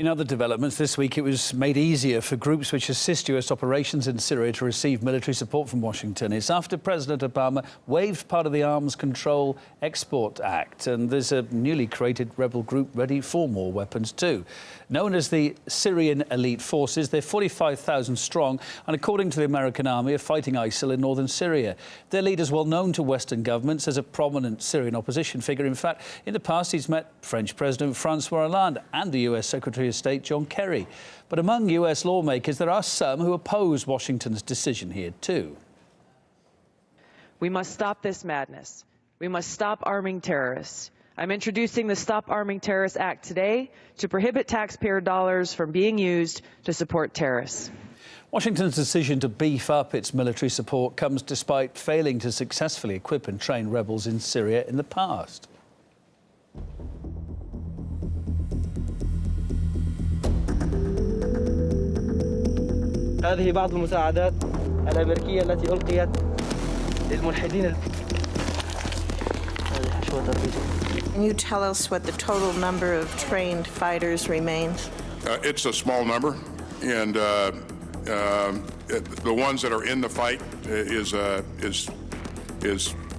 In other developments this week, it was made easier for groups which assist US operations in Syria to receive military support from Washington. It's after President Obama waived part of the Arms Control Export Act, and there's a newly created rebel group ready for more weapons too. Known as the Syrian Elite Forces, they're 45,000 strong, and according to the American army, are fighting ISIL in northern Syria. Their leader is well known to Western governments as a prominent Syrian opposition figure. In fact, in the past, he's met French President Francois Hollande and the US Secretary of State John Kerry. But among US lawmakers, there are some who oppose Washington's decision here too. We must stop this madness. We must stop arming terrorists. I'm introducing the Stop Arming Terrorists Act today to prohibit taxpayer dollars from being used to support terrorists. Washington's decision to beef up its military support comes despite failing to successfully equip and train rebels in Syria in the past. هذه بعض المساعدات الأمريكية التي ألقيت للملحدين. Can you tell us what the total number of trained fighters remains? It's a small number, and the ones that are in the fight is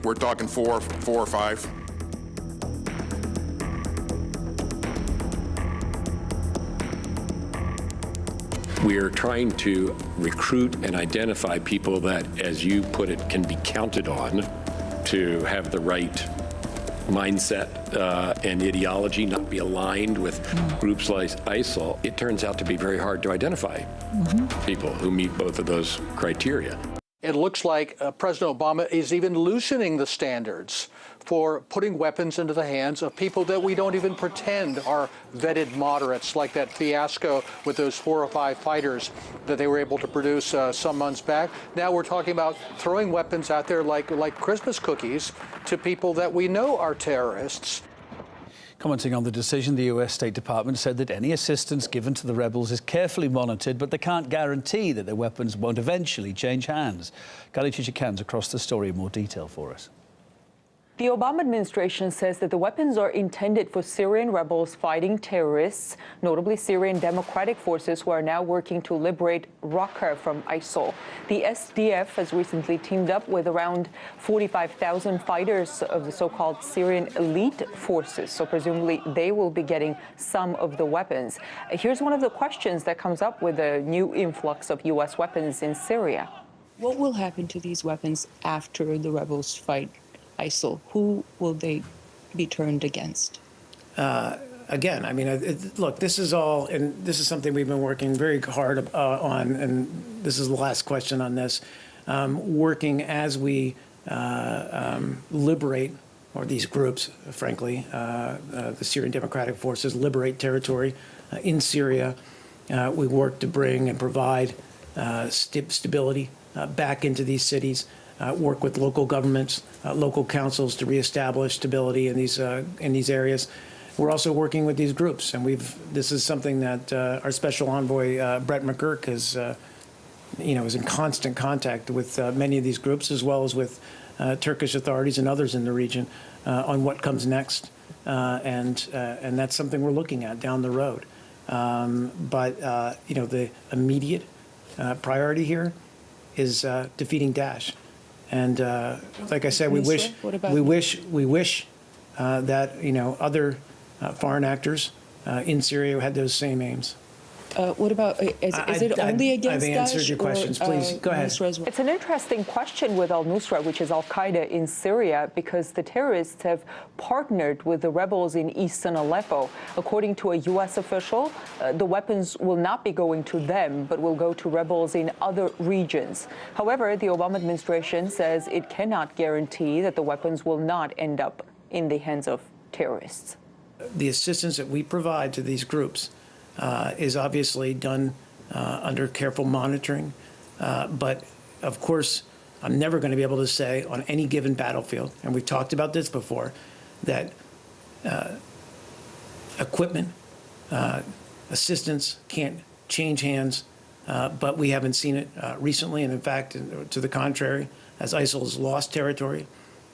we're talking four or five. We are trying to recruit and identify people that, as you put it, can be counted on to have the right mindset and ideology, not be aligned with groups like ISIL. It turns out to be very hard to identify people who meet both of those criteria. It looks like President Obama is even loosening the standards for putting weapons into the hands of people that we don't even pretend are vetted moderates, like that fiasco with those 4 or 5 fighters that they were able to produce some months back. Now we're talking about throwing weapons out there like Christmas cookies to people that we know are terrorists. Commenting on the decision, the US State Department said that any assistance given to the rebels is carefully monitored, but they can't guarantee that their weapons won't eventually change hands. Kali Chichikan's across the story in more detail for us. The Obama administration says that the weapons are intended for Syrian rebels fighting terrorists, notably Syrian Democratic Forces, who are now working to liberate Raqqa from ISIL. The SDF has recently teamed up with around 45,000 fighters of the so-called Syrian Elite Forces, so presumably they will be getting some of the weapons. Here's one of the questions that comes up with the new influx of U.S. weapons in Syria. What will happen to these weapons after the rebels fight ISIL? Who will they be turned against? Again, I mean, look, this is all, and this is something we've been working very hard on, and this is the last question on this, working as we liberate, or these groups, frankly, the Syrian Democratic Forces liberate territory in Syria. We work to bring and provide stability back into these cities. Work with local governments, local councils to reestablish stability in these areas. We're also working with these groups, and this is something that our special envoy Brett McGurk is in constant contact with many of these groups, as well as with Turkish authorities and others in the region on what comes next, and that's something we're looking at down the road. But the immediate priority here is defeating Daesh. And like I said, we wish that other foreign actors in Syria had those same aims. What about, is it only against Daesh? I've answered your questions. Please, go ahead. It's an interesting question with al-Nusra, which is al-Qaeda in Syria, because the terrorists have partnered with the rebels in eastern Aleppo. According to a U.S. official, the weapons will not be going to them, but will go to rebels in other regions. However, the Obama administration says it cannot guarantee that the weapons will not end up in the hands of terrorists. The assistance that we provide to these groups is obviously done under careful monitoring. But, of course, I'm never going to be able to say on any given battlefield, and we've talked about this before, that equipment, assistance can't change hands, but we haven't seen it recently. And, in fact, to the contrary, as ISIL has lost territory,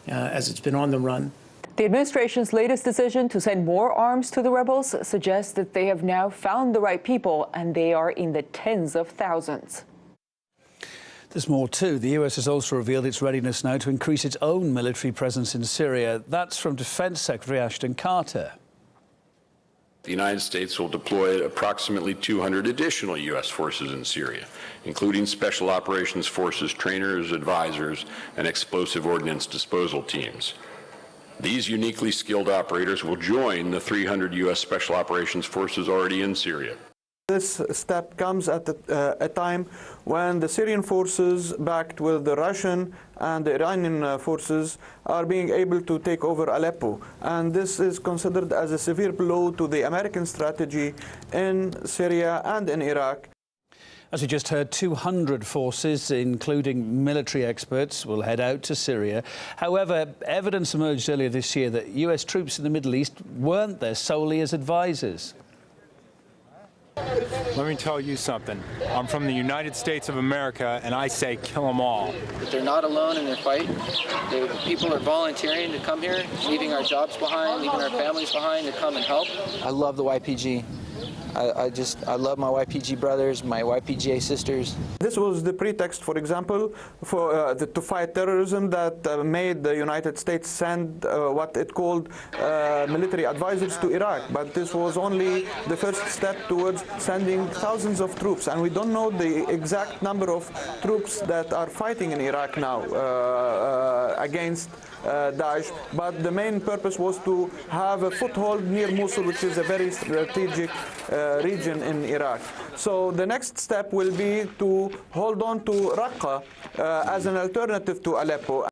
as it's been on the run, The administration's latest decision to send more arms to the rebels suggests that they have now found the right people, and they are in the tens of thousands. There's more too. The US has also revealed its readiness now to increase its own military presence in Syria. That's from Defense Secretary Ashton Carter. The United States will deploy approximately 200 additional U.S. forces in Syria, including Special Operations Forces trainers, advisors, and explosive ordnance disposal teams. These uniquely skilled operators will join the 300 U.S. Special Operations Forces already in Syria. This step comes at a time when the Syrian forces, backed with the Russian and the Iranian forces, are being able to take over Aleppo. And this is considered as a severe blow to the American strategy in Syria and in Iraq. As we just heard, 200 forces, including military experts, will head out to Syria. However, evidence emerged earlier this year that US troops in the Middle East weren't there solely as advisors. Let me tell you something. I'm from the United States of America, and I say kill them all. But they're not alone in their fight. People are volunteering to come here, leaving our jobs behind, leaving our families behind to come and help. I love the YPG. I love my YPG brothers, my YPGA sisters. This was the pretext, for example, for to fight terrorism that made the United States send what it called military advisors to Iraq. But this was only the first step towards sending thousands of troops. And we don't know the exact number of troops that are fighting in Iraq now against Daesh, but the main purpose was to have a foothold near Mosul, which is a very strategic region in Iraq. So the next step will be to hold on to Raqqa as an alternative to Aleppo.